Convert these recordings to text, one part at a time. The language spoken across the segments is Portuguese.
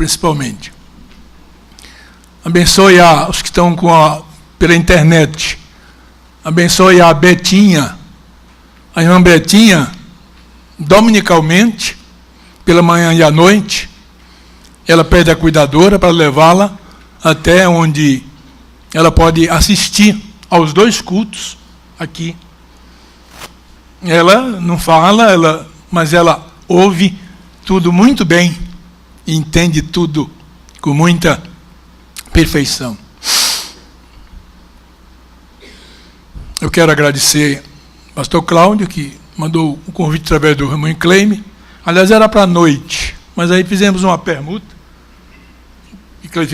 principalmente. Abençoe os que estão pela internet. Abençoe a Betinha, a irmã Betinha, dominicalmente, pela manhã e à noite. Ela pede a cuidadora para levá-la até onde ela pode assistir aos 2 cultos aqui. Ela não fala, mas ela ouve tudo muito bem e entende tudo com muita perfeição. Eu quero agradecer ao pastor Cláudio, que mandou o convite através do irmão Cleime. Aliás, era para a noite, mas aí fizemos uma permuta. E Cleime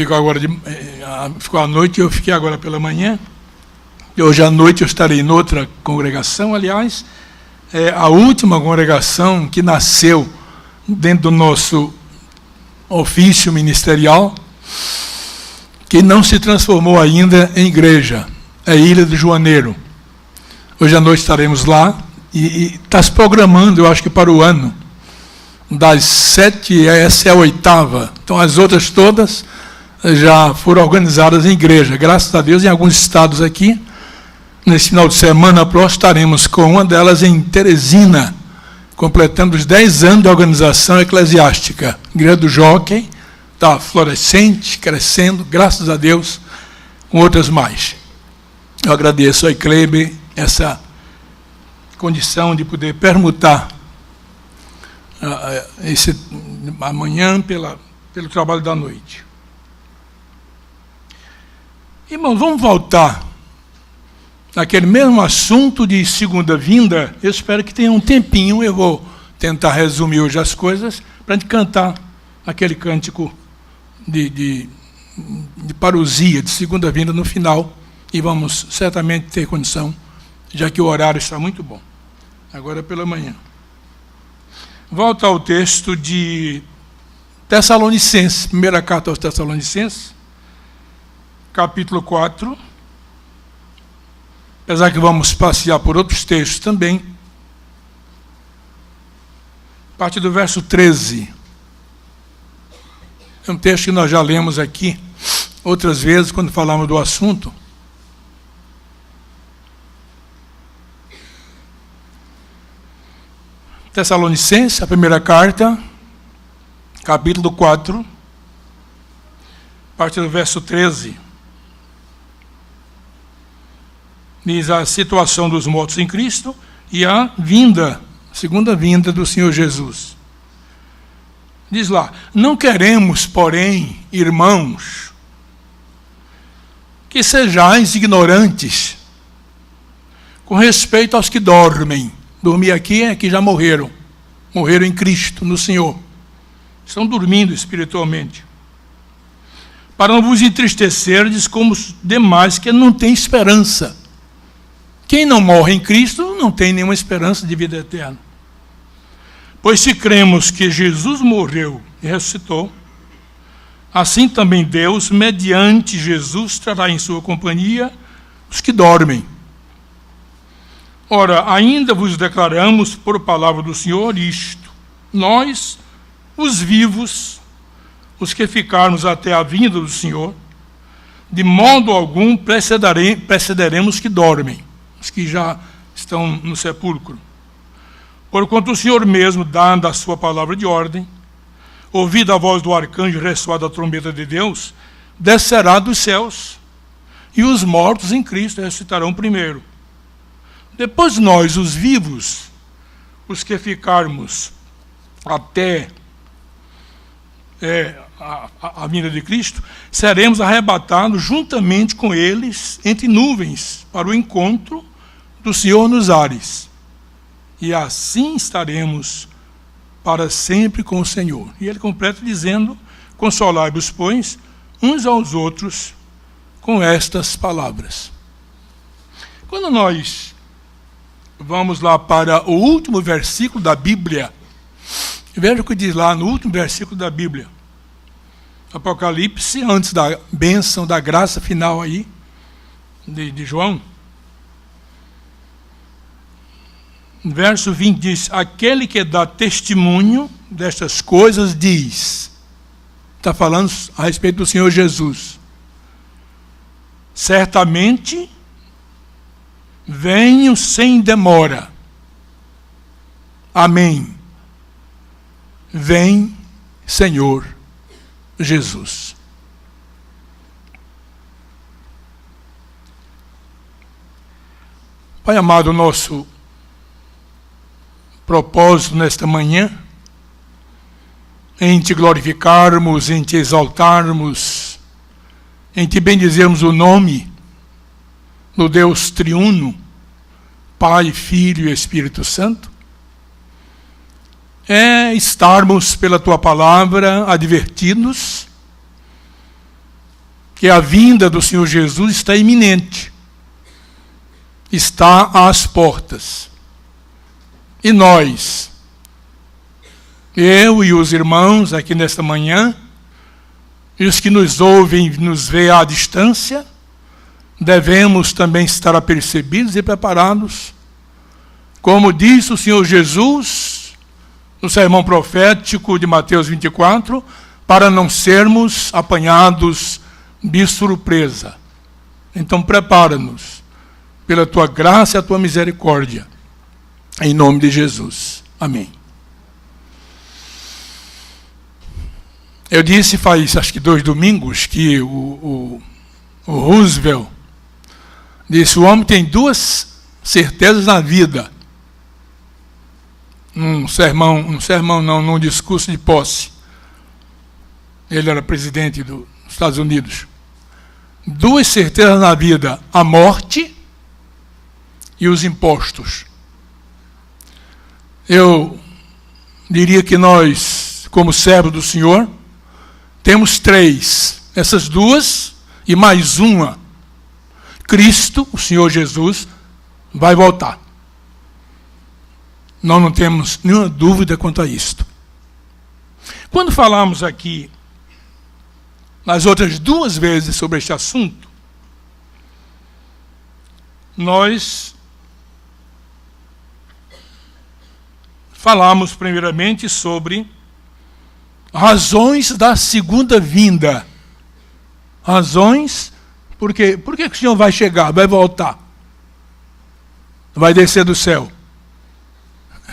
ficou à noite e eu fiquei agora pela manhã. E hoje à noite eu estarei em outra congregação. Aliás, é a última congregação que nasceu dentro do nosso ofício ministerial, que não se transformou ainda em igreja. É Ilha do Joaneiro. Hoje à noite estaremos lá e está se programando, eu acho que para o ano, das 7, essa é a 8ª. Então as outras todas já foram organizadas em igreja. Graças a Deus, em alguns estados aqui, nesse final de semana próximo, estaremos com uma delas em Teresina, completando os 10 anos de organização eclesiástica. A Igreja do Jockey está florescente, crescendo, graças a Deus, com outras mais. Eu agradeço a Kleber essa condição de poder permutar amanhã pelo trabalho da noite. Irmãos, vamos voltar naquele mesmo assunto de segunda vinda. Eu espero que tenha um tempinho, eu vou tentar resumir hoje as coisas, para a gente cantar aquele cântico de parousia, de segunda vinda no final, e vamos certamente ter condição, já que o horário está muito bom, agora pela manhã. Volta ao texto de Tessalonicenses, primeira carta aos Tessalonicenses, capítulo 4, apesar que vamos passear por outros textos também, a partir do verso 13. É um texto que nós já lemos aqui outras vezes, quando falamos do assunto. Tessalonicenses, a primeira carta, capítulo 4, a partir do verso 13. Diz a situação dos mortos em Cristo e a segunda vinda do Senhor Jesus. Diz lá: não queremos, porém, irmãos, que sejais ignorantes com respeito aos que dormem. Dormir aqui é que já morreram em Cristo, no Senhor. Estão dormindo espiritualmente. Para não vos entristecerdes como os demais que não têm esperança. Quem não morre em Cristo não tem nenhuma esperança de vida eterna. Pois se cremos que Jesus morreu e ressuscitou, assim também Deus, mediante Jesus, trará em sua companhia os que dormem. Ora, ainda vos declaramos por palavra do Senhor isto: nós, os vivos, os que ficarmos até a vinda do Senhor, de modo algum precederemos os que dormem, os que já estão no sepulcro. Porquanto o Senhor mesmo, dando a sua palavra de ordem, ouvida a voz do arcanjo e ressoada a trombeta de Deus, descerá dos céus, e os mortos em Cristo ressuscitarão primeiro. Depois nós, os vivos, os que ficarmos até a vinda de Cristo, seremos arrebatados juntamente com eles entre nuvens para o encontro do Senhor nos ares. E assim estaremos para sempre com o Senhor. E ele completa dizendo: consolai-vos, pois, uns aos outros com estas palavras. Quando nós vamos lá para o último versículo da Bíblia, veja o que diz lá no último versículo da Bíblia. Apocalipse, antes da bênção, da graça final aí, de João. Verso 20 diz: aquele que dá testemunho destas coisas diz: está falando a respeito do Senhor Jesus. Certamente venho sem demora. Amém. Vem, Senhor Jesus. Pai amado, nosso propósito nesta manhã, em Te glorificarmos, em Te exaltarmos, em Te bendizermos o nome do Deus triuno, Pai, Filho e Espírito Santo, é estarmos pela Tua palavra advertidos que a vinda do Senhor Jesus está iminente, está às portas. E nós, eu e os irmãos aqui nesta manhã, e os que nos ouvem e nos veem à distância, devemos também estar apercebidos e preparados, como disse o Senhor Jesus no sermão profético de Mateus 24, para não sermos apanhados de surpresa. Então prepara-nos pela Tua graça e a Tua misericórdia, em nome de Jesus. Amém. Eu disse faz, acho que 2 domingos, que o Roosevelt disse: o homem tem 2 certezas na vida. Num discurso de posse. Ele era presidente dos Estados Unidos. 2 certezas na vida: a morte e os impostos. Eu diria que nós, como servos do Senhor, temos 3. Essas 2 e mais uma. Cristo, o Senhor Jesus, vai voltar. Nós não temos nenhuma dúvida quanto a isto. Quando falamos aqui, nas outras 2 vezes sobre este assunto, nós falamos primeiramente sobre razões da segunda vinda. Razões, por que o Senhor vai chegar, vai voltar? Vai descer do céu.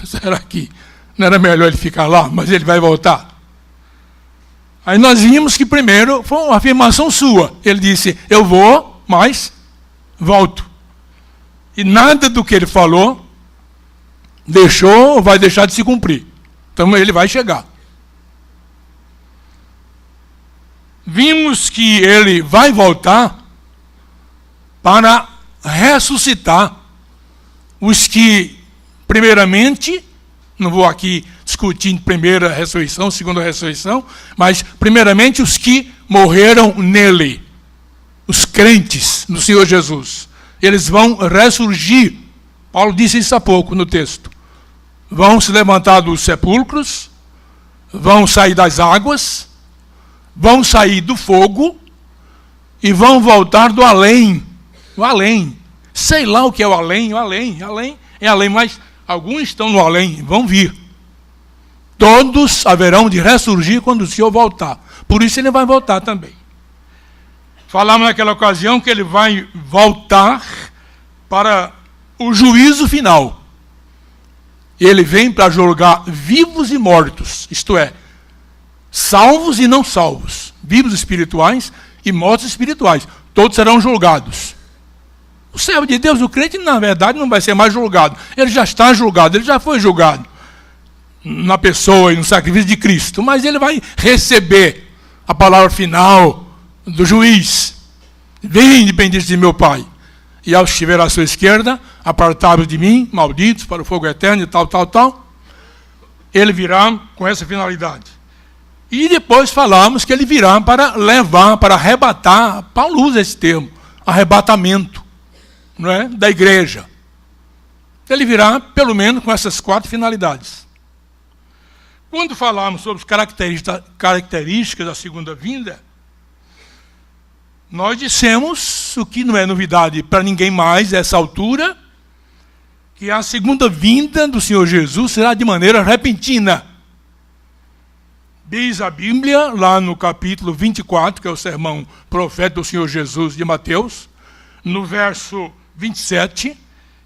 Será que não era melhor ele ficar lá, mas ele vai voltar? Aí nós vimos que primeiro foi uma afirmação sua. Ele disse: eu vou, mas volto. E nada do que ele falou deixou ou vai deixar de se cumprir. Então ele vai chegar. Vimos que ele vai voltar para ressuscitar os que, primeiramente, não vou aqui discutir primeira ressurreição, segunda ressurreição, mas primeiramente os que morreram nele, os crentes no Senhor Jesus. Eles vão ressurgir. Paulo disse isso há pouco no texto. Vão se levantar dos sepulcros, vão sair das águas, vão sair do fogo e vão voltar do além. O além. Sei lá o que é o além. Além é além, mas alguns estão no além, vão vir. Todos haverão de ressurgir quando o Senhor voltar. Por isso ele vai voltar também. Falamos naquela ocasião que ele vai voltar para o juízo final. Ele vem para julgar vivos e mortos, isto é, salvos e não salvos, vivos espirituais e mortos espirituais. Todos serão julgados. O servo de Deus, o crente, na verdade, não vai ser mais julgado. Ele já está julgado, ele já foi julgado na pessoa e no sacrifício de Cristo. Mas ele vai receber a palavra final do juiz. Vinde, bendito de meu Pai. E aos que estiver à sua esquerda, apartai-vos de mim, malditos, para o fogo eterno e tal. Ele virá com essa finalidade. E depois falamos que ele virá para levar, para arrebatar. Paulo usa esse termo, arrebatamento, não é? Da igreja. Ele virá, pelo menos, com essas 4 finalidades. Quando falamos sobre as características da segunda vinda, nós dissemos, o que não é novidade para ninguém mais a essa altura, que a segunda vinda do Senhor Jesus será de maneira repentina. Diz a Bíblia, lá no capítulo 24, que é o sermão profeta do Senhor Jesus de Mateus, no verso 27,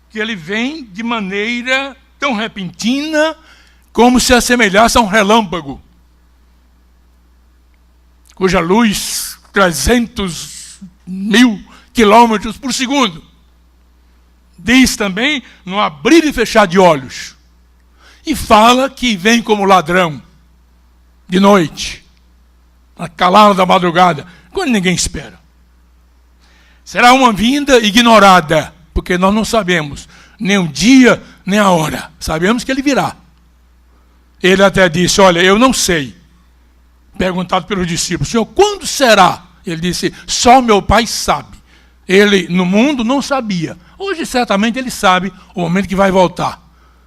que ele vem de maneira tão repentina como se assemelhasse a um relâmpago, cuja luz 300.000 quilômetros por segundo. Diz também no abrir e fechar de olhos. E fala que vem como ladrão, de noite, na calada da madrugada, quando ninguém espera. Será uma vinda ignorada, porque nós não sabemos nem o dia, nem a hora. Sabemos que ele virá. Ele até disse, olha, eu não sei. Perguntado pelos discípulos, Senhor, quando será? Ele disse, só meu Pai sabe. Ele, no mundo, não sabia. Hoje, certamente, ele sabe o momento que vai voltar.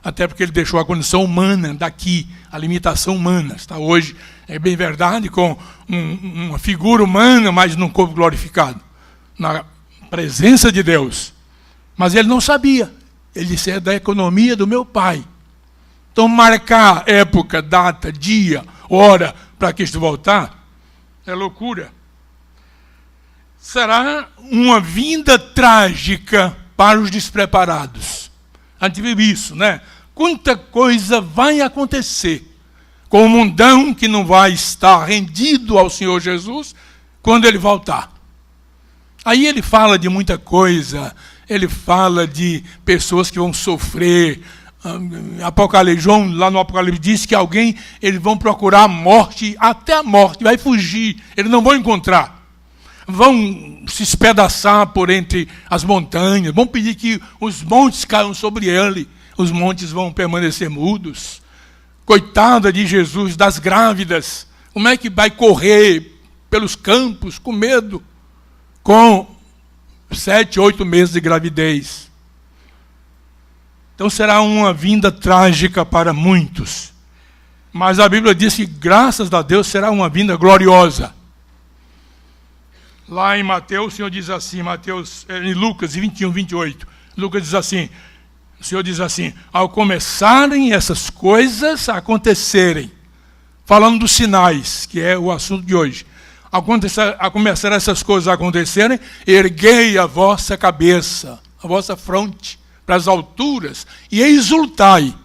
Até porque ele deixou a condição humana daqui, a limitação humana. Está hoje, é bem verdade, com uma figura humana, mas num corpo glorificado, na presença de Deus. Mas ele não sabia. Ele disse, é da economia do meu Pai. Então, marcar época, data, dia, hora, para que isto voltar, é loucura. Será uma vinda trágica para os despreparados. A gente viu isso, né? Quanta coisa vai acontecer com o mundão que não vai estar rendido ao Senhor Jesus quando ele voltar. Aí ele fala de muita coisa, ele fala de pessoas que vão sofrer. João, lá no Apocalipse, diz que eles vão procurar a morte, até a morte, vai fugir, eles não vão encontrar. Vão se espedaçar por entre as montanhas, vão pedir que os montes caiam sobre ele, os montes vão permanecer mudos. Coitada de Jesus, das grávidas, como é que vai correr pelos campos com medo, com 7, 8 meses de gravidez? Então será uma vinda trágica para muitos. Mas a Bíblia diz que, graças a Deus, será uma vinda gloriosa. Lá em Mateus, o Senhor diz assim, em Lucas 21, 28, Lucas diz assim, o Senhor diz assim, ao começarem essas coisas a acontecerem, falando dos sinais, que é o assunto de hoje, a começar essas coisas a acontecerem, erguei a vossa cabeça, a vossa fronte, para as alturas, e exultai,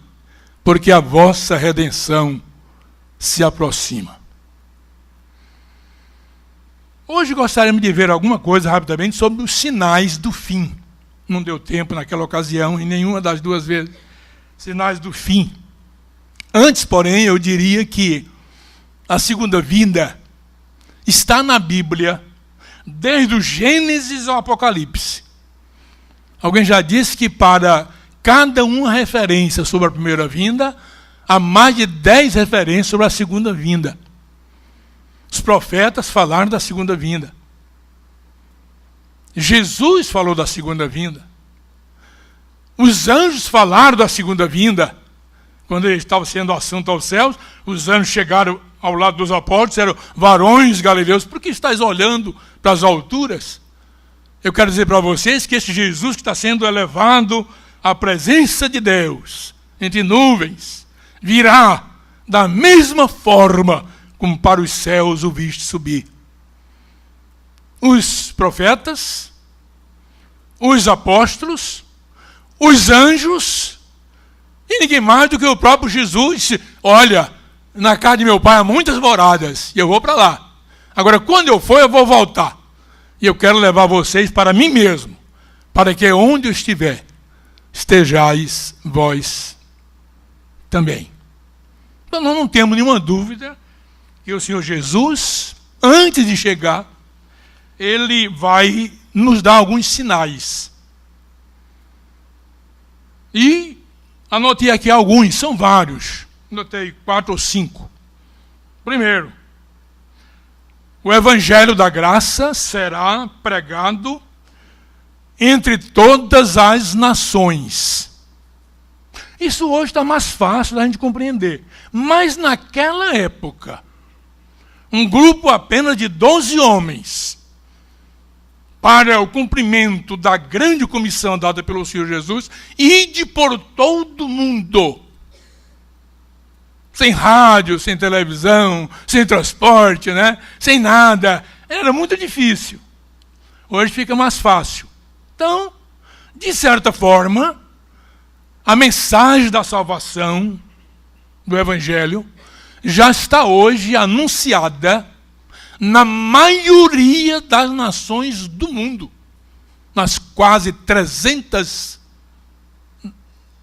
porque a vossa redenção se aproxima. Hoje gostaríamos de ver alguma coisa rapidamente sobre os sinais do fim. Não deu tempo naquela ocasião, em nenhuma das duas vezes. Sinais do fim. Antes, porém, eu diria que a segunda vinda está na Bíblia, desde o Gênesis ao Apocalipse. Alguém já disse que para cada uma referência sobre a primeira vinda, há mais de 10 referências sobre a segunda vinda. Os profetas falaram da segunda vinda. Jesus falou da segunda vinda. Os anjos falaram da segunda vinda. Quando ele estava sendo assunto aos céus, os anjos chegaram ao lado dos apóstolos e disseram, varões galileus, por que estáis olhando para as alturas? Eu quero dizer para vocês que esse Jesus que está sendo elevado à presença de Deus, entre nuvens, virá da mesma forma como para os céus o viste subir. Os profetas, os apóstolos, os anjos, e ninguém mais do que o próprio Jesus disse, olha, na casa de meu pai há muitas moradas, e eu vou para lá. Agora, quando eu for, eu vou voltar. E eu quero levar vocês para mim mesmo, para que onde eu estiver, estejais vós também. Então, nós não temos nenhuma dúvida que o Senhor Jesus, antes de chegar, ele vai nos dar alguns sinais. E anotei aqui alguns, são vários. Anotei 4 ou 5. Primeiro, o Evangelho da Graça será pregado entre todas as nações. Isso hoje está mais fácil da gente compreender. Mas naquela época, um grupo apenas de 12 homens, para o cumprimento da grande comissão dada pelo Senhor Jesus, ide por todo o mundo. sem rádio, sem televisão, sem transporte, né? Sem nada. Era muito difícil. Hoje fica mais fácil. Então, de certa forma, a mensagem da salvação do Evangelho já está hoje anunciada na maioria das nações do mundo, nas quase 300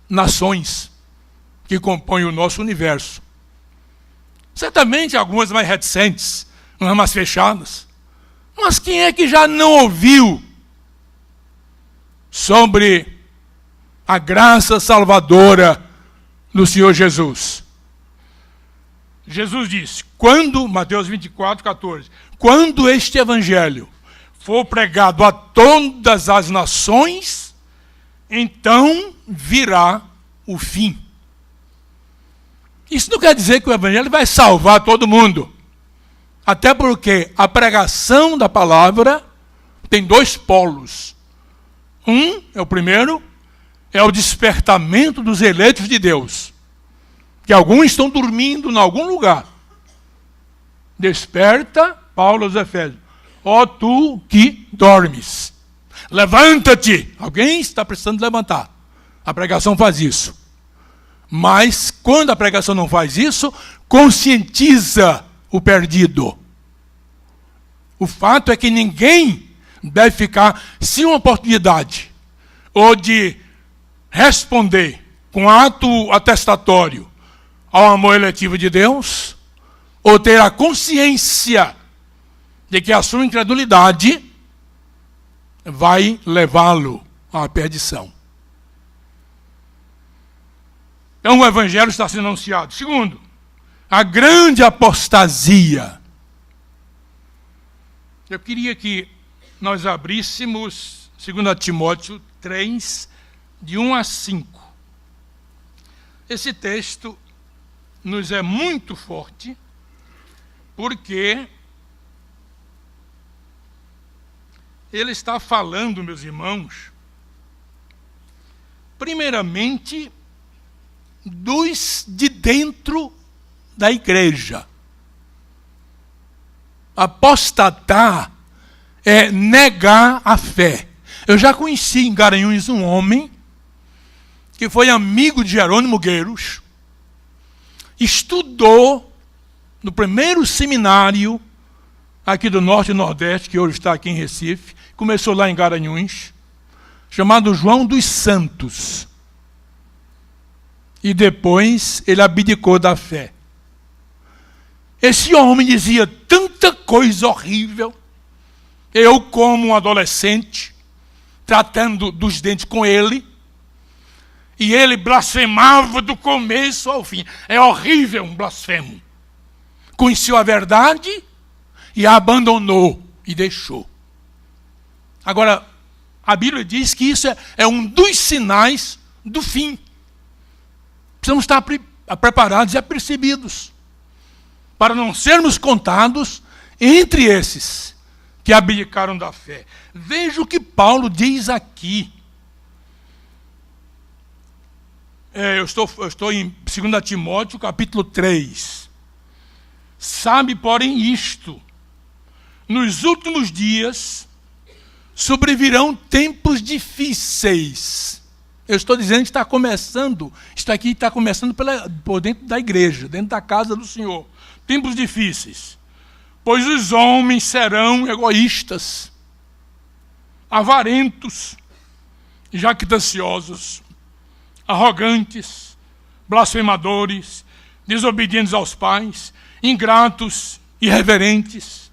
nações que compõem o nosso universo. Certamente algumas mais reticentes, umas mais fechadas. Mas quem é que já não ouviu sobre a graça salvadora do Senhor Jesus? Jesus disse, Mateus 24, 14, quando este evangelho for pregado a todas as nações, então virá o fim. Isso não quer dizer que o evangelho vai salvar todo mundo. Até porque a pregação da palavra tem dois polos. O primeiro é o despertamento dos eleitos de Deus. Que alguns estão dormindo em algum lugar. Desperta, Paulo aos Efésios. Ó tu que dormes. Levanta-te. Alguém está precisando levantar. A pregação faz isso. Mas, quando a pregação não faz isso, conscientiza o perdido. O fato é que ninguém deve ficar sem uma oportunidade ou de responder com ato atestatório ao amor eletivo de Deus, ou ter a consciência de que a sua incredulidade vai levá-lo à perdição. Então o evangelho está sendo anunciado. Segundo, a grande apostasia. Eu queria que nós abríssemos 2 Timóteo 3, de 1 a 5. Esse texto nos é muito forte, porque ele está falando, meus irmãos, primeiramente, dos de dentro da igreja. Apostatar é negar a fé. Eu já conheci em Garanhuns um homem que foi amigo de Jerônimo Gueiros, estudou no primeiro seminário aqui do Norte e Nordeste, que hoje está aqui em Recife, começou lá em Garanhuns, chamado João dos Santos. E depois ele abdicou da fé. Esse homem dizia tanta coisa horrível. Eu, como um adolescente, tratando dos dentes com ele, e ele blasfemava do começo ao fim. É horrível um blasfemo. Conheceu a verdade e a abandonou e deixou. Agora, a Bíblia diz que isso é um dos sinais do fim. Precisamos estar preparados e apercebidos para não sermos contados entre esses que abdicaram da fé. Veja o que Paulo diz aqui. Eu estou em 2 Timóteo, capítulo 3. Sabe, porém, isto: nos últimos dias sobrevirão tempos difíceis. Eu estou dizendo que está começando, isso aqui está começando por dentro da igreja, dentro da casa do Senhor. Tempos difíceis, pois os homens serão egoístas, avarentos, jactanciosos, arrogantes, blasfemadores, desobedientes aos pais, ingratos, irreverentes,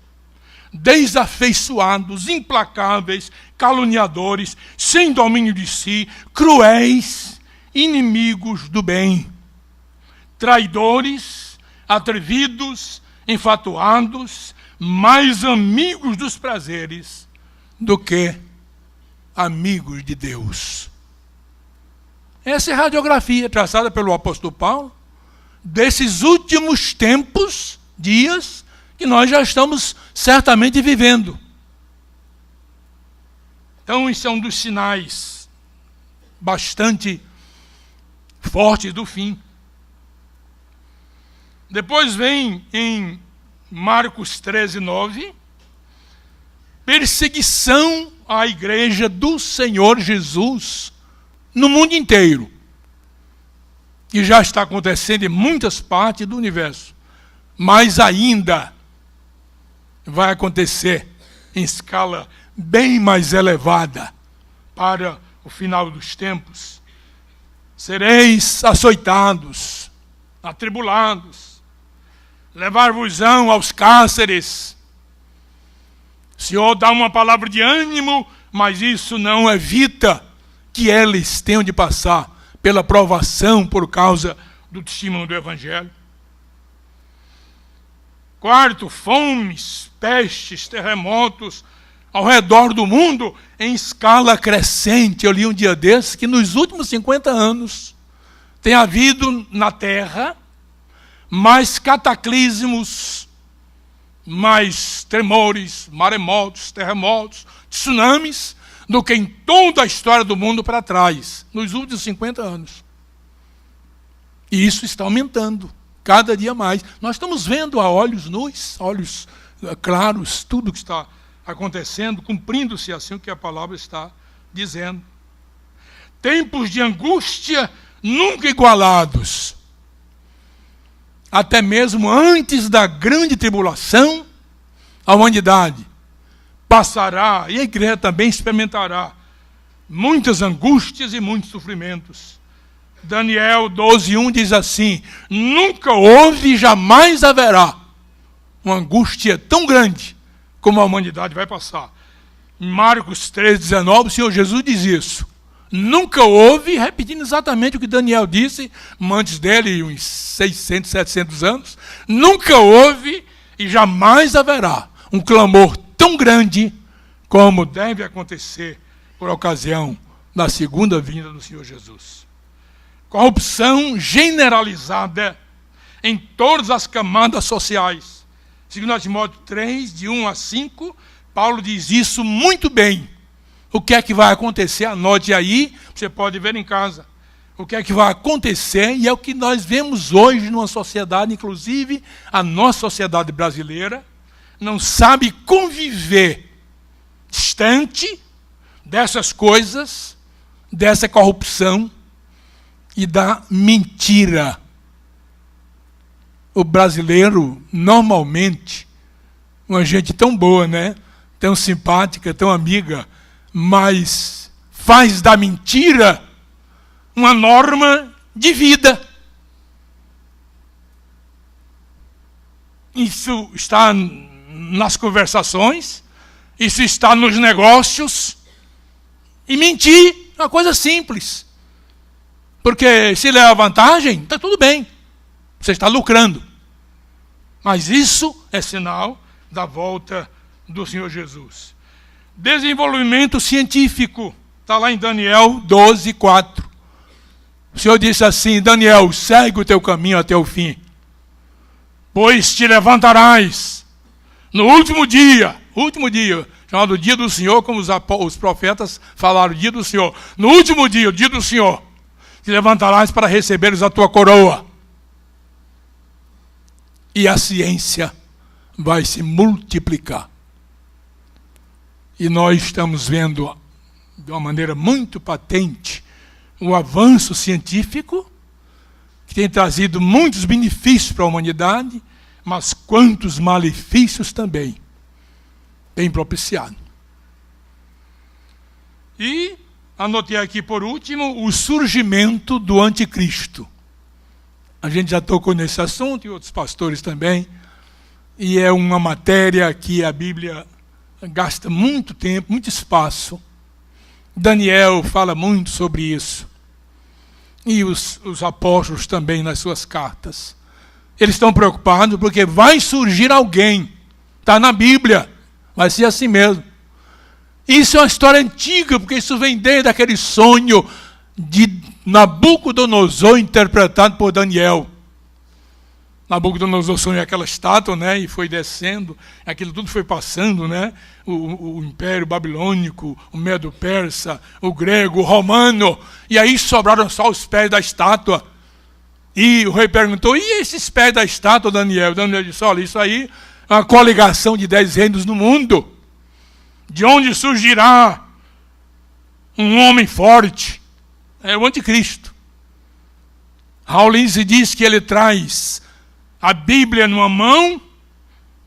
desafeiçoados, implacáveis, caluniadores, sem domínio de si, cruéis, inimigos do bem, traidores, atrevidos, enfatuados, mais amigos dos prazeres do que amigos de Deus. Essa é a radiografia traçada pelo apóstolo Paulo desses últimos tempos, dias, que nós já estamos certamente vivendo. Então, isso é um dos sinais bastante fortes do fim. Depois vem em Marcos 13, 9, perseguição à igreja do Senhor Jesus no mundo inteiro. E já está acontecendo em muitas partes do universo. Mas ainda vai acontecer em escala bem mais elevada para o final dos tempos. Sereis açoitados, atribulados, levar-vos-ão aos cárceres. O Senhor dá uma palavra de ânimo, mas isso não evita que eles tenham de passar pela provação por causa do testemunho do Evangelho. Quarto, fomes, pestes, terremotos ao redor do mundo em escala crescente. Eu li um dia desses que nos últimos 50 anos tem havido na Terra mais cataclismos, mais tremores, maremotos, terremotos, tsunamis, do que em toda a história do mundo para trás, nos últimos 50 anos. E isso está aumentando, cada dia mais. Nós estamos vendo a olhos nus, olhos claros, tudo que está acontecendo, cumprindo-se assim o que a palavra está dizendo. Tempos de angústia nunca igualados. Até mesmo antes da grande tribulação, a humanidade passará, e a igreja também experimentará, muitas angústias e muitos sofrimentos. Daniel 12:1 diz assim: nunca houve e jamais haverá uma angústia tão grande como a humanidade vai passar. Em Marcos 13:19, o Senhor Jesus diz isso. Nunca houve, repetindo exatamente o que Daniel disse, antes dele, uns 600, 700 anos, nunca houve e jamais haverá um clamor tão grande como deve acontecer por ocasião da segunda vinda do Senhor Jesus. Corrupção generalizada em todas as camadas sociais. Segundo Timóteo 3, de 1 a 5, Paulo diz isso muito bem. O que é que vai acontecer? Anote aí, você pode ver em casa. O que é que vai acontecer, e é o que nós vemos hoje numa sociedade, inclusive a nossa sociedade brasileira, não sabe conviver distante dessas coisas, dessa corrupção e da mentira. O brasileiro, normalmente, uma gente tão boa, né? Tão simpática, tão amiga, mas faz da mentira uma norma de vida. Isso está nas conversações, isso está nos negócios. E mentir é uma coisa simples. Porque se leva vantagem, está tudo bem. Você está lucrando. Mas isso é sinal da volta do Senhor Jesus. Desenvolvimento científico. Está lá em Daniel 12:4. O Senhor disse assim: Daniel, segue o teu caminho até o fim, pois te levantarás no último dia, chamado dia do Senhor, como os profetas falaram, dia do Senhor. No último dia, o dia do Senhor, te levantarás para receberes a tua coroa. E a ciência vai se multiplicar. E nós estamos vendo, de uma maneira muito patente, o avanço científico, que tem trazido muitos benefícios para a humanidade, mas quantos malefícios também tem propiciado. E anotei aqui por último o surgimento do anticristo. A gente já tocou nesse assunto, e outros pastores também, e é uma matéria que a Bíblia gasta muito tempo, muito espaço. Daniel fala muito sobre isso. E os apóstolos também nas suas cartas. Eles estão preocupados porque vai surgir alguém. Está na Bíblia. Vai ser assim mesmo. Isso é uma história antiga, porque isso vem desde aquele sonho de Nabucodonosor, interpretado por Daniel. Nabucodonosor sonhou aquela estátua, né, e foi descendo, aquilo tudo foi passando, né, o Império Babilônico, o Medo-Persa, o grego, o romano, e aí sobraram só os pés da estátua. E o rei perguntou, e esses pés da estátua, Daniel? Daniel disse, olha, isso aí é uma coligação de 10 reinos no mundo. De onde surgirá um homem forte? É o anticristo. Rawlins diz que ele traz a Bíblia numa mão,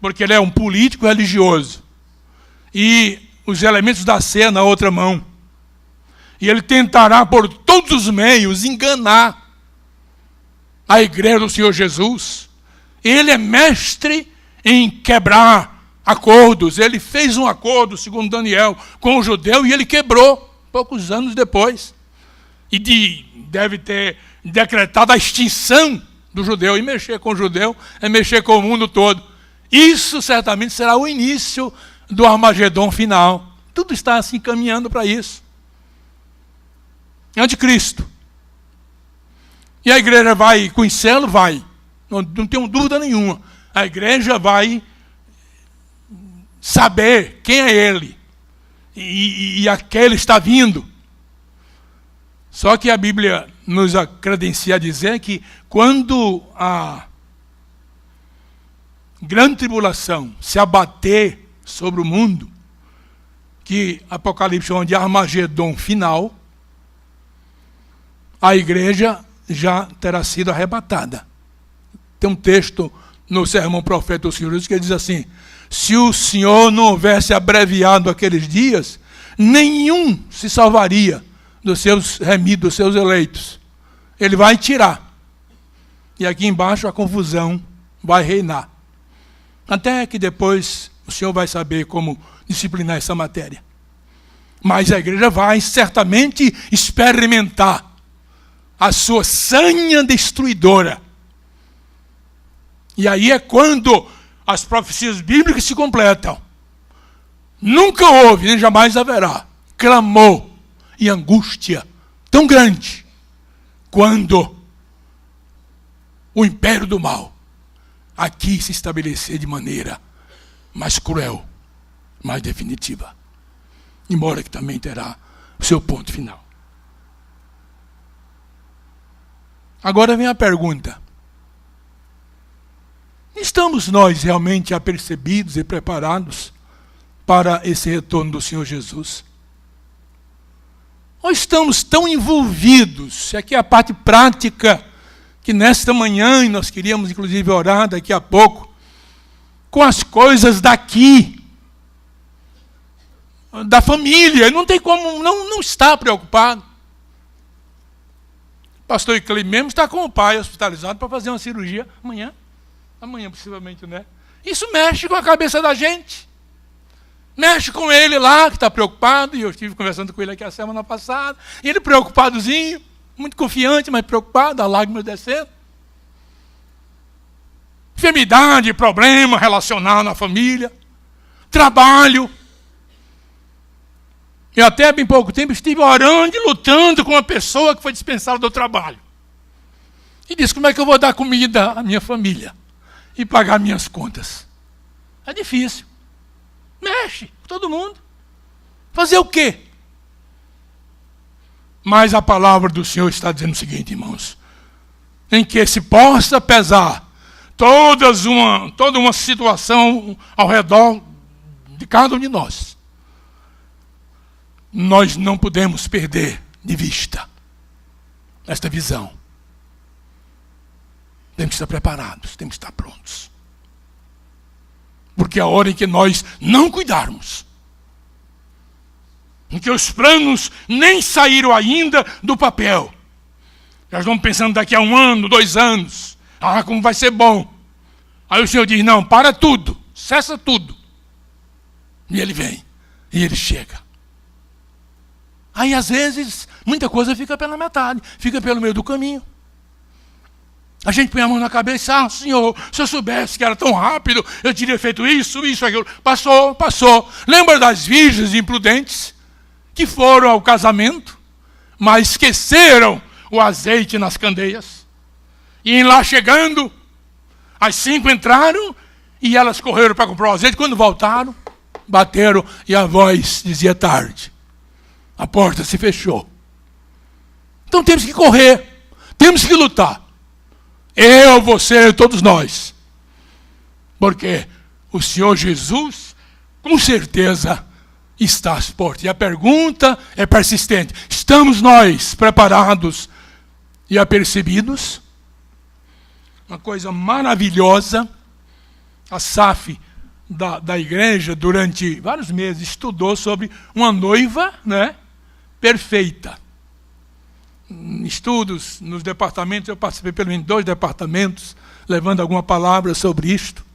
porque ele é um político religioso, e os elementos da ceia na outra mão. E ele tentará por todos os meios enganar a igreja do Senhor Jesus. Ele é mestre em quebrar acordos. Ele fez um acordo, segundo Daniel, com o judeu e ele quebrou poucos anos depois. E deve ter decretado a extinção do judeu. E mexer com o judeu é mexer com o mundo todo. Isso certamente será o início do Armagedon final. Tudo está assim caminhando para isso. Anticristo. E a igreja vai conhecê-lo? Vai. Não tenho dúvida nenhuma. A igreja vai saber quem é ele. E a que ele está vindo. Só que a Bíblia nos credencia a dizer que quando a grande tribulação se abater sobre o mundo, que Apocalipse chama de Armagedon final, a igreja já terá sido arrebatada. Tem um texto no sermão profeta do Senhor Jesus que diz assim, se o Senhor não houvesse abreviado aqueles dias, nenhum se salvaria dos seus remidos, dos seus eleitos. Ele vai tirar. E aqui embaixo a confusão vai reinar. Até que depois o Senhor vai saber como disciplinar essa matéria. Mas a igreja vai certamente experimentar a sua sanha destruidora. E aí é quando as profecias bíblicas se completam. Nunca houve, nem jamais haverá, clamor e angústia tão grande quando o império do mal aqui se estabelecer de maneira mais cruel, mais definitiva. Embora que também terá o seu ponto final. Agora vem a pergunta. Estamos nós realmente apercebidos e preparados para esse retorno do Senhor Jesus? Ou estamos tão envolvidos, aqui é a parte prática, que nesta manhã, e nós queríamos inclusive orar daqui a pouco, com as coisas daqui, da família, não tem como não estar preocupado. O pastor Iclei mesmo está com o pai hospitalizado para fazer uma cirurgia amanhã possivelmente, né? Isso mexe com a cabeça da gente. Mexe com ele lá, que está preocupado, e eu estive conversando com ele aqui a semana passada, e ele preocupadozinho, muito confiante, mas preocupado, a lágrima descendo. Enfermidade, problema relacional na família, trabalho. Eu até há bem pouco tempo estive orando e lutando com uma pessoa que foi dispensada do trabalho. E disse, como é que eu vou dar comida à minha família? E pagar minhas contas? É difícil. Mexe, todo mundo. Fazer o quê? Mas a palavra do Senhor está dizendo o seguinte, irmãos. Em que se possa pesar toda uma situação ao redor de cada um de nós. Nós não podemos perder de vista esta visão. Temos que estar preparados, temos que estar prontos. Porque a hora em que nós não cuidarmos, em que os planos nem saíram ainda do papel, já estamos pensando daqui a 1 ano, 2 anos, como vai ser bom. Aí o Senhor diz, não, para tudo, cessa tudo. E ele vem, e ele chega. Aí, às vezes, muita coisa fica pela metade, fica pelo meio do caminho. A gente põe a mão na cabeça, Senhor, se eu soubesse que era tão rápido, eu teria feito isso, aquilo. Passou. Lembra das virgens imprudentes que foram ao casamento, mas esqueceram o azeite nas candeias? E lá chegando, as 5 entraram e elas correram para comprar o azeite. Quando voltaram, bateram e a voz dizia tarde. A porta se fechou. Então temos que correr, temos que lutar. Eu, você, todos nós. Porque o Senhor Jesus, com certeza, está às portas. E a pergunta é persistente. Estamos nós preparados e apercebidos? Uma coisa maravilhosa. A SAF da igreja, durante vários meses, estudou sobre uma noiva, né, perfeita. Estudos nos departamentos, eu participei pelo menos 2 departamentos, levando alguma palavra sobre isto.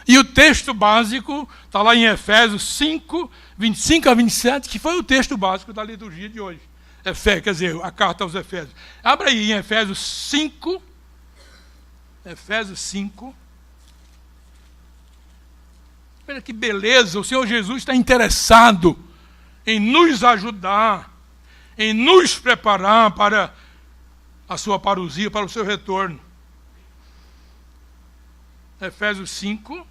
E o texto básico está lá em Efésios 5, 25 a 27, que foi o texto básico da liturgia de hoje. Quer dizer, a carta aos Efésios. Abra aí em Efésios 5. Efésios 5. Olha que beleza, o Senhor Jesus está interessado em nos ajudar, em nos preparar para a sua parousia, para o seu retorno. Efésios 5,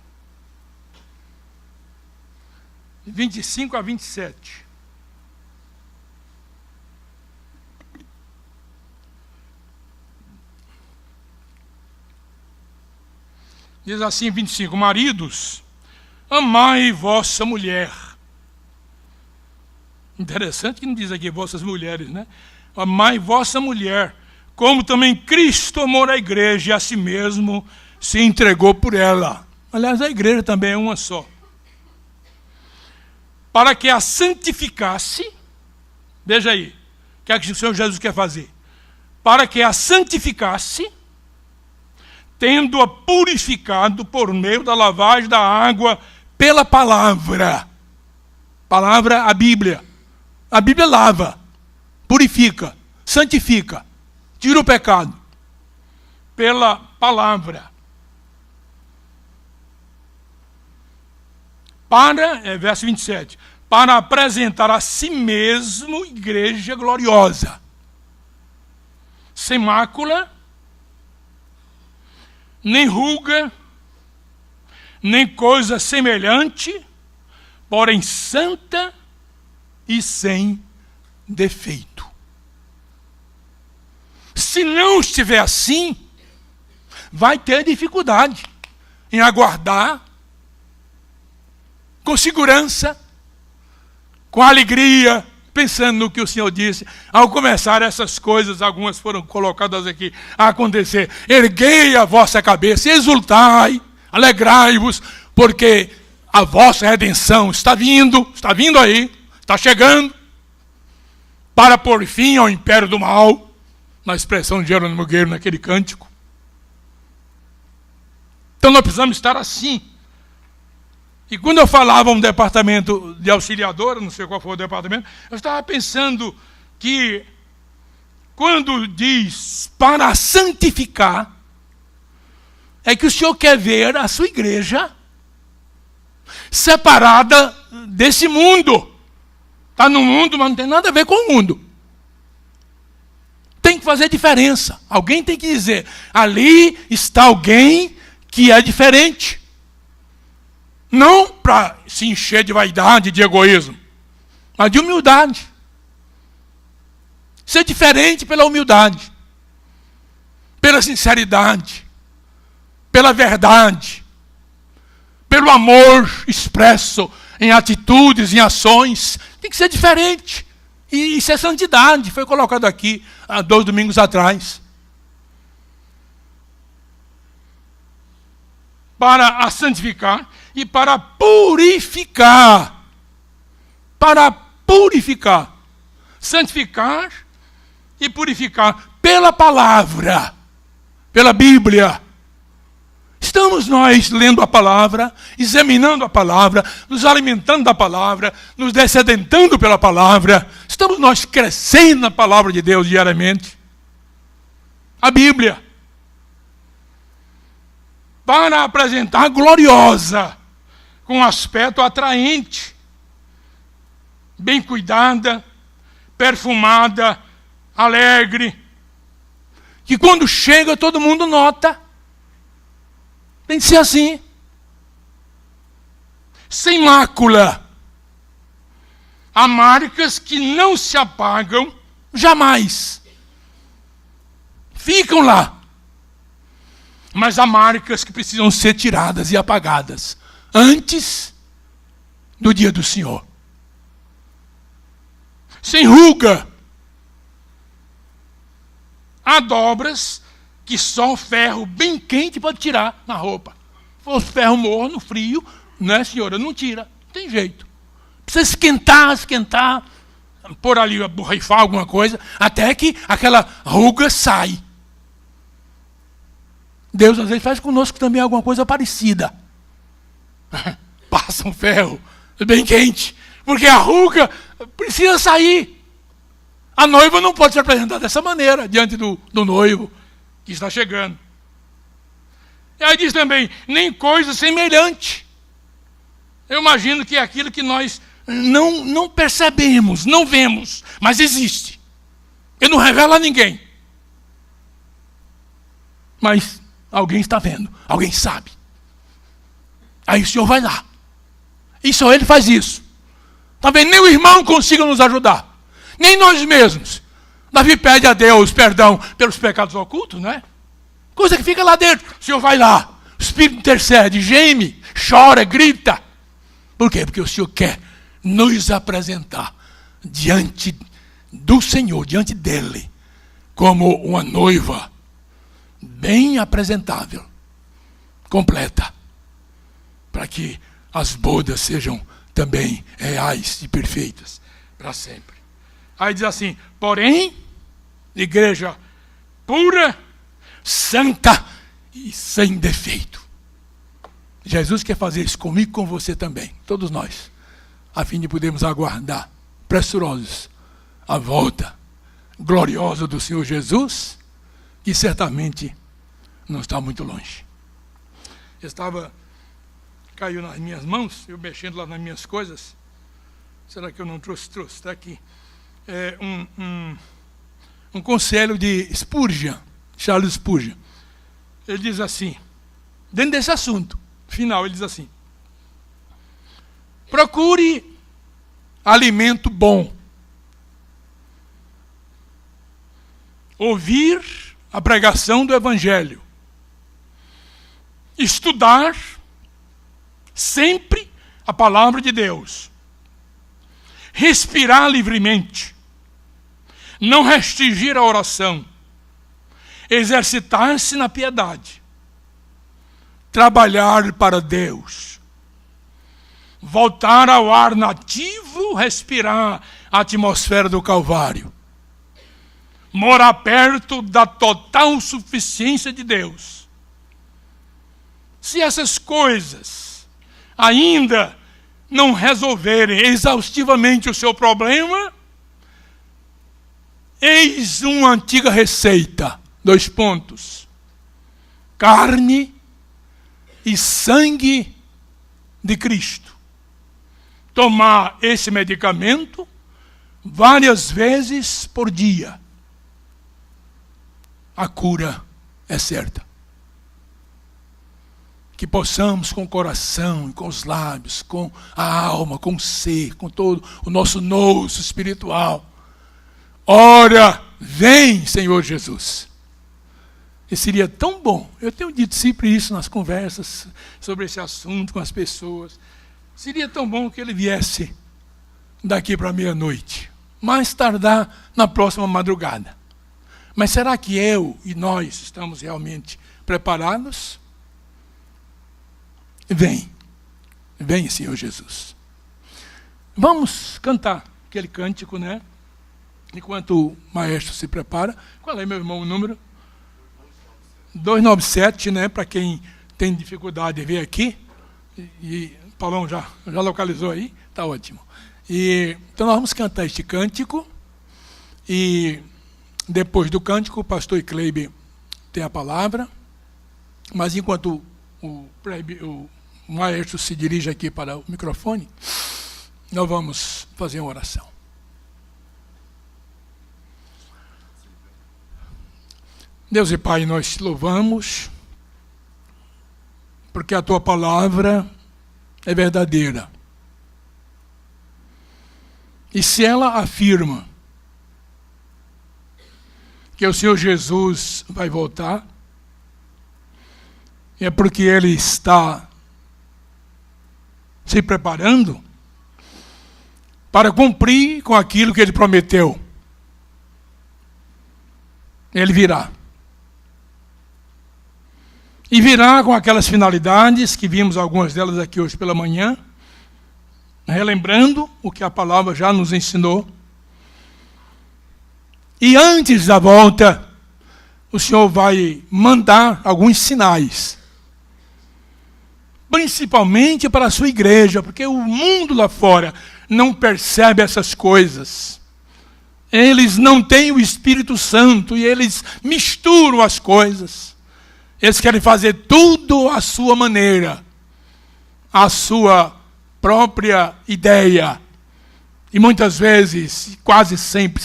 25 a 27. Diz assim, 25, maridos, amai vossa mulher. Interessante que não diz aqui vossas mulheres, né? Amai vossa mulher, como também Cristo amou a igreja e a si mesmo se entregou por ela. Aliás, a igreja também é uma só. Para que a santificasse, veja aí, o que é que o Senhor Jesus quer fazer? Para que a santificasse, tendo-a purificado por meio da lavagem da água pela palavra. Palavra, a Bíblia. A Bíblia lava, purifica, santifica, tira o pecado. Pela palavra. Verso 27. Para apresentar a si mesmo igreja gloriosa, sem mácula, nem ruga, nem coisa semelhante, porém santa e sem defeito. Se não estiver assim, vai ter dificuldade em aguardar com segurança, com alegria, pensando no que o Senhor disse. Ao começar essas coisas, algumas foram colocadas aqui a acontecer. Erguei a vossa cabeça, exultai, alegrai-vos, porque a vossa redenção está vindo aí, está chegando, para pôr fim ao império do mal, na expressão de Jerônimo Guerreiro naquele cântico. Então nós precisamos estar assim. E quando eu falava um departamento de auxiliadora, não sei qual foi o departamento, eu estava pensando que quando diz para santificar, é que o Senhor quer ver a sua igreja separada desse mundo. Está no mundo, mas não tem nada a ver com o mundo. Tem que fazer diferença. Alguém tem que dizer, ali está alguém que é diferente. Não para se encher de vaidade, de egoísmo, mas de humildade. Ser diferente pela humildade, pela sinceridade, pela verdade, pelo amor expresso em atitudes, em ações. Tem que ser diferente. E isso é santidade. Foi colocado aqui há 2 domingos atrás. Para a santificar e para purificar. Para purificar. Santificar e purificar pela palavra, pela Bíblia. Estamos nós lendo a palavra, examinando a palavra, nos alimentando da palavra, nos descedentando pela palavra. Estamos nós crescendo na palavra de Deus diariamente. A Bíblia. Para apresentar gloriosa, com aspecto atraente, bem cuidada, perfumada, alegre, que quando chega todo mundo nota. Tem que ser assim. Sem mácula. Há marcas que não se apagam jamais. Ficam lá. Mas há marcas que precisam ser tiradas e apagadas antes do dia do Senhor. Sem ruga. Há dobras que só o ferro bem quente pode tirar na roupa. Se for ferro morno, frio, né, senhora? Não tira. Não tem jeito. Precisa esquentar, pôr ali, borrifar alguma coisa, até que aquela ruga sai. Deus às vezes faz conosco também alguma coisa parecida. Passa um ferro bem quente, porque a ruga precisa sair. A noiva não pode se apresentar dessa maneira diante do noivo que está chegando. E aí diz também, nem coisa semelhante. Eu imagino que é aquilo que nós não percebemos, não vemos, mas existe. Ele não revela a ninguém. Mas alguém está vendo, alguém sabe. Aí o Senhor vai lá. E só Ele faz isso. Talvez nem o irmão consiga nos ajudar. Nem nós mesmos. Davi pede a Deus perdão pelos pecados ocultos, não é? Coisa que fica lá dentro. O Senhor vai lá. O Espírito intercede, geme, chora, grita. Por quê? Porque o Senhor quer nos apresentar diante do Senhor, diante dEle, como uma noiva bem apresentável, completa, para que as bodas sejam também reais e perfeitas para sempre. Aí diz assim, porém, igreja pura, santa e sem defeito. Jesus quer fazer isso comigo e com você também, todos nós, a fim de podermos aguardar, pressurosos, a volta gloriosa do Senhor Jesus, que certamente não está muito longe. Caiu nas minhas mãos, eu mexendo lá nas minhas coisas. Será que eu não trouxe? Está aqui. Um conselho de Spurgeon, Charles Spurgeon. Ele diz assim, dentro desse assunto, final, ele diz assim, procure alimento bom. Ouvir a pregação do Evangelho. Estudar sempre a palavra de Deus. Respirar livremente. Não restringir a oração. Exercitar-se na piedade. Trabalhar para Deus. Voltar ao ar nativo, respirar a atmosfera do Calvário. Morar perto da total suficiência de Deus. Se essas coisas ainda não resolverem exaustivamente o seu problema, eis uma antiga receita, 2 pontos. Carne e sangue de Cristo. Tomar esse medicamento várias vezes por dia. A cura é certa. Que possamos com o coração, com os lábios, com a alma, com o ser, com todo o nosso nouso espiritual. Ora, vem, Senhor Jesus. E seria tão bom, eu tenho dito sempre isso nas conversas sobre esse assunto com as pessoas, seria tão bom que ele viesse daqui para meia-noite, mais tardar na próxima madrugada. Mas será que eu e nós estamos realmente preparados? Vem, Senhor Jesus. Vamos cantar aquele cântico, né? Enquanto o maestro se prepara. Qual é, meu irmão, o número? 297, né? Para quem tem dificuldade de ver aqui. E Paulão já localizou aí, está ótimo. Então nós vamos cantar este cântico. E depois do cântico, o pastor Kleiber tem a palavra. Mas enquanto o maestro se dirige aqui para o microfone, nós vamos fazer uma oração. Deus e Pai, nós te louvamos, porque a tua palavra é verdadeira. E se ela afirma que o Senhor Jesus vai voltar, é porque Ele está se preparando para cumprir com aquilo que Ele prometeu. Ele virá. E virá com aquelas finalidades, que vimos algumas delas aqui hoje pela manhã, relembrando o que a palavra já nos ensinou. E antes da volta, o Senhor vai mandar alguns sinais. Principalmente para a sua igreja, porque o mundo lá fora não percebe essas coisas. Eles não têm o Espírito Santo e eles misturam as coisas. Eles querem fazer tudo à sua maneira, à sua própria ideia. E muitas vezes, quase sempre,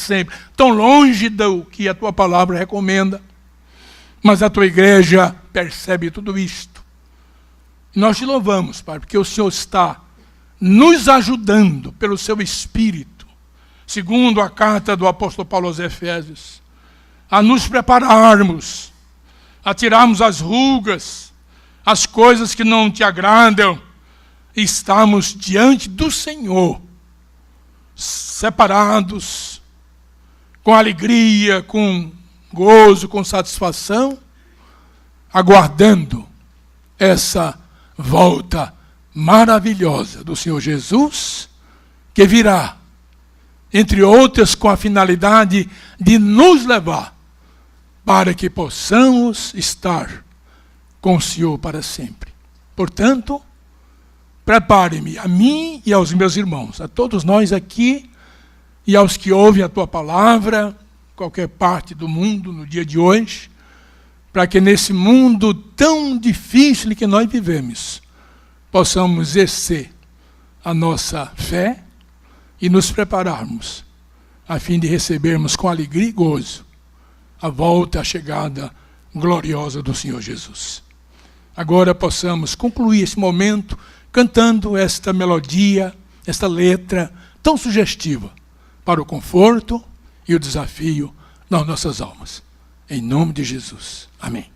tão longe do que a tua palavra recomenda. Mas a tua igreja percebe tudo isto. E nós te louvamos, Pai, porque o Senhor está nos ajudando pelo seu Espírito, segundo a carta do apóstolo Paulo aos Efésios, a nos prepararmos, a tirarmos as rugas, as coisas que não te agradam, e estamos diante do Senhor, separados, com alegria, com gozo, com satisfação, aguardando essa volta maravilhosa do Senhor Jesus, que virá, entre outras, com a finalidade de nos levar para que possamos estar com o Senhor para sempre. Portanto, prepare-me a mim e aos meus irmãos, a todos nós aqui e aos que ouvem a tua palavra, qualquer parte do mundo no dia de hoje, para que nesse mundo tão difícil que nós vivemos, possamos exercer a nossa fé e nos prepararmos a fim de recebermos com alegria e gozo a volta, a chegada gloriosa do Senhor Jesus. Agora possamos concluir esse momento cantando esta melodia, esta letra tão sugestiva para o conforto e o desafio nas nossas almas. Em nome de Jesus. Amém.